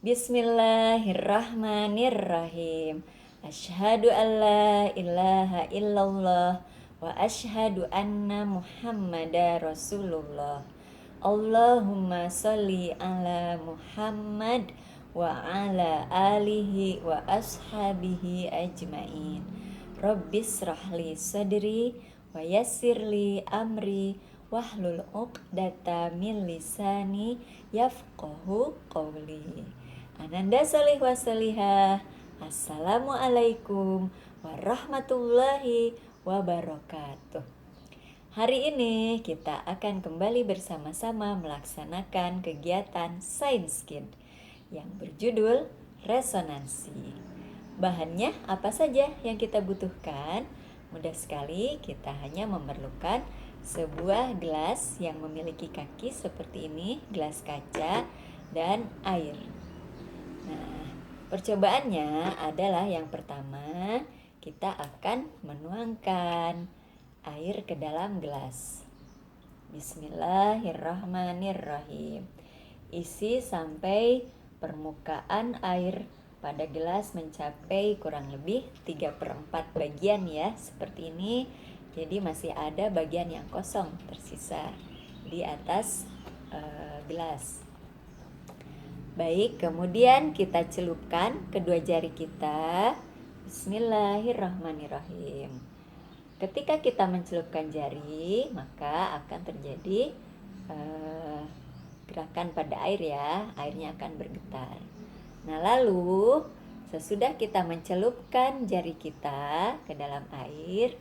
Bismillahirrahmanirrahim. Asyhadu an la ilaha illallah wa asyhadu anna Muhammadar Rasulullah. Allahumma sholli ala Muhammad wa ala alihi wa ashabihi ajmain. Rabbis rahli sadri wa yassirli amri wahlul 'uqdatam min lisani yafqahu qawli. Ananda solih wasolihah. Assalamualaikum warahmatullahi wabarakatuh. Hari ini kita akan kembali bersama-sama melaksanakan kegiatan Science Kid yang berjudul resonansi. Bahannya apa saja yang kita butuhkan? Mudah sekali, kita hanya memerlukan sebuah gelas yang memiliki kaki seperti ini, gelas kaca, dan air. Nah, percobaannya adalah yang pertama, kita akan menuangkan air ke dalam gelas. Bismillahirrahmanirrahim. Isi sampai permukaan air pada gelas mencapai kurang lebih 3/4 bagian ya, seperti ini. Jadi masih ada bagian yang kosong tersisa di atas gelas. Baik, kemudian kita celupkan kedua jari kita. Bismillahirrahmanirrahim. Ketika kita mencelupkan jari, maka akan terjadi gerakan pada air ya. Airnya akan bergetar. Nah, lalu sesudah kita mencelupkan jari kita ke dalam air,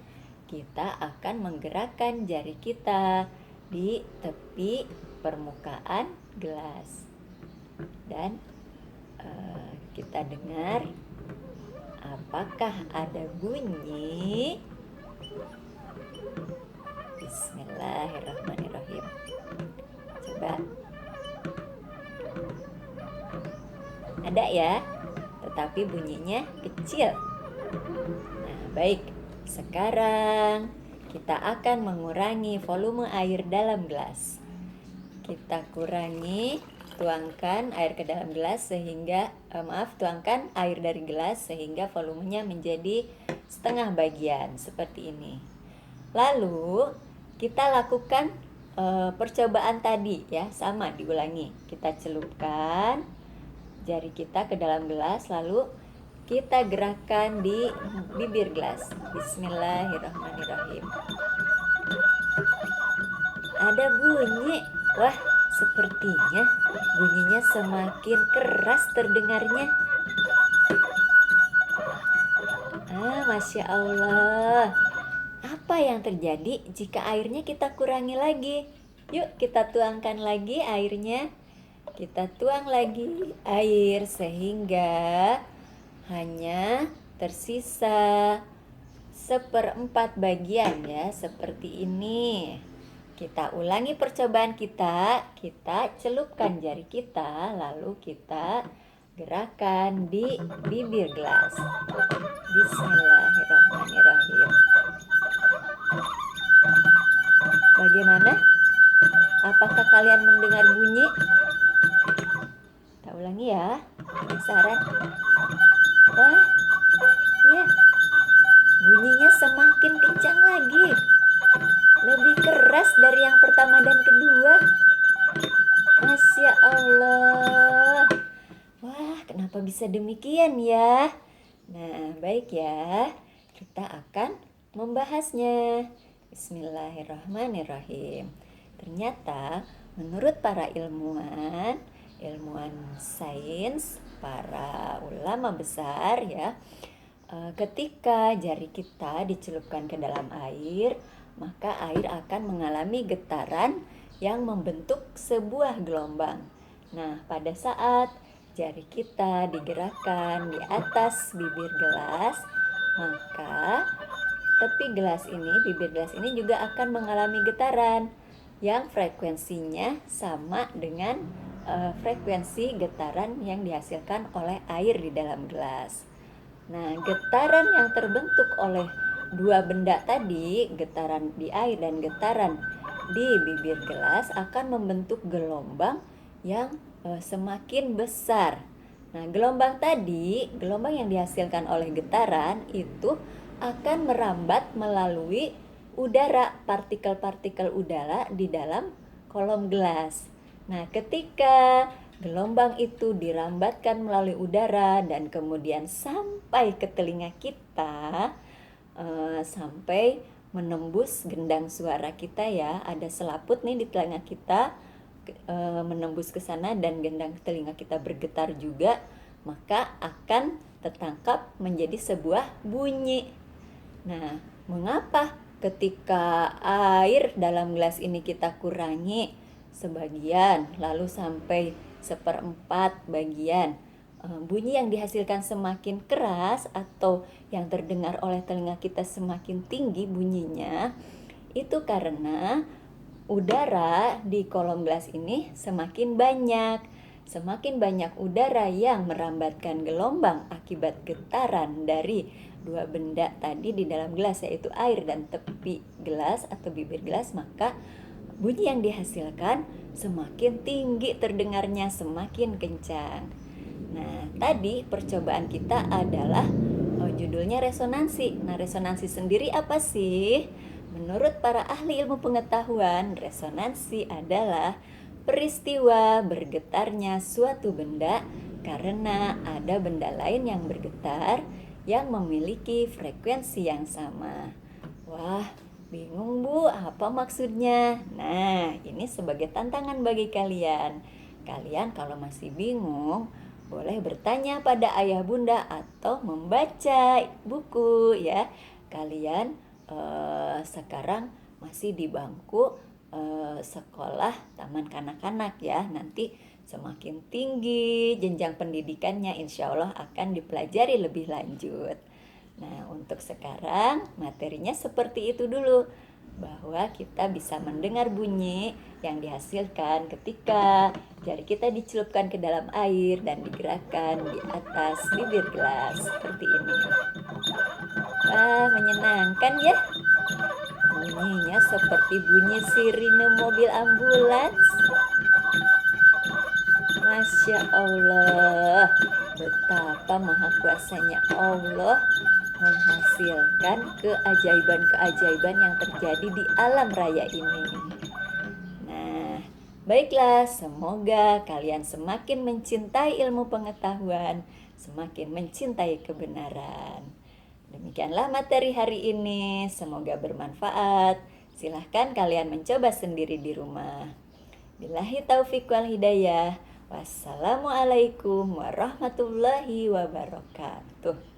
kita akan menggerakkan jari kita di tepi permukaan gelas. Dan kita dengar apakah ada bunyi. Bismillahirrahmanirrahim. Coba. Ada ya, tetapi bunyinya kecil. Nah, baik. Sekarang kita akan mengurangi volume air dalam gelas. Kita tuangkan air ke dalam gelas sehingga tuangkan air dari gelas sehingga volumenya menjadi setengah bagian seperti ini. Lalu kita lakukan percobaan tadi ya, sama diulangi. Kita celupkan jari kita ke dalam gelas, lalu kita gerakkan di bibir gelas. Bismillahirrahmanirrahim. Ada bunyi. Wah, sepertinya bunyinya semakin keras terdengarnya. Masya Allah. Apa yang terjadi jika airnya kita kurangi lagi? Yuk kita tuangkan lagi airnya. Kita tuang lagi air sehingga hanya tersisa 1/4 bagian ya, seperti ini. Kita ulangi percobaan kita celupkan jari kita, lalu kita gerakan di bibir gelas. Bismillahirrahmanirrahim. Bagaimana? Apakah kalian mendengar bunyi? Kita ulangi ya, penasaran? Wah, ya, bunyinya semakin kencang lagi. Lebih keras dari yang pertama dan kedua. Masya Allah. Wah, kenapa bisa demikian ya? Nah, baik ya. Kita akan membahasnya. Bismillahirrahmanirrahim. Ternyata menurut para ilmuwan sains, para ulama besar ya, ketika jari kita dicelupkan ke dalam air, maka air akan mengalami getaran yang membentuk sebuah gelombang. Nah, pada saat jari kita digerakkan di atas bibir gelas, maka tepi gelas ini, bibir gelas ini juga akan mengalami getaran yang frekuensinya sama dengan frekuensi getaran yang dihasilkan oleh air di dalam gelas. Nah, getaran yang terbentuk oleh dua benda tadi, getaran di air dan getaran di bibir gelas, akan membentuk gelombang yang semakin besar. Nah, gelombang tadi, gelombang yang dihasilkan oleh getaran itu akan merambat melalui udara, partikel-partikel udara di dalam kolom gelas. Nah, ketika gelombang itu dirambatkan melalui udara dan kemudian sampai ke telinga kita, sampai menembus gendang suara kita ya. Ada selaput nih di telinga kita, menembus ke sana dan gendang telinga kita bergetar juga, maka akan tertangkap menjadi sebuah bunyi. Nah, mengapa ketika air dalam gelas ini kita kurangi sebagian, lalu sampai seperempat bagian, bunyi yang dihasilkan semakin keras atau yang terdengar oleh telinga kita semakin tinggi bunyinya, itu karena udara di kolom gelas ini semakin banyak. Semakin banyak udara yang merambatkan gelombang akibat getaran dari dua benda tadi di dalam gelas, yaitu air dan tepi gelas atau bibir gelas, maka bunyi yang dihasilkan semakin tinggi terdengarnya, semakin kencang. Nah, tadi percobaan kita adalah judulnya resonansi. Nah, resonansi sendiri apa sih? Menurut para ahli ilmu pengetahuan, resonansi adalah peristiwa bergetarnya suatu benda karena ada benda lain yang bergetar yang memiliki frekuensi yang sama. Wah, bingung Bu, apa maksudnya? Nah, ini sebagai tantangan bagi kalian. Kalian kalau masih bingung, boleh bertanya pada ayah bunda atau membaca buku ya. Kalian sekarang masih di bangku sekolah taman kanak-kanak ya. Nanti semakin tinggi jenjang pendidikannya, insya Allah akan dipelajari lebih lanjut. Nah, untuk sekarang materinya seperti itu dulu, bahwa kita bisa mendengar bunyi yang dihasilkan ketika jari kita dicelupkan ke dalam air dan digerakkan di atas bibir gelas seperti ini. Wah, menyenangkan ya. Bunyinya seperti bunyi sirine mobil ambulans. Masya Allah, betapa maha kuasanya Allah menghasilkan keajaiban-keajaiban yang terjadi di alam raya ini. Nah, baiklah, semoga kalian semakin mencintai ilmu pengetahuan, semakin mencintai kebenaran. Demikianlah materi hari ini, semoga bermanfaat. Silahkan kalian mencoba sendiri di rumah. Billahi taufiq wal hidayah. Wassalamualaikum warahmatullahi wabarakatuh.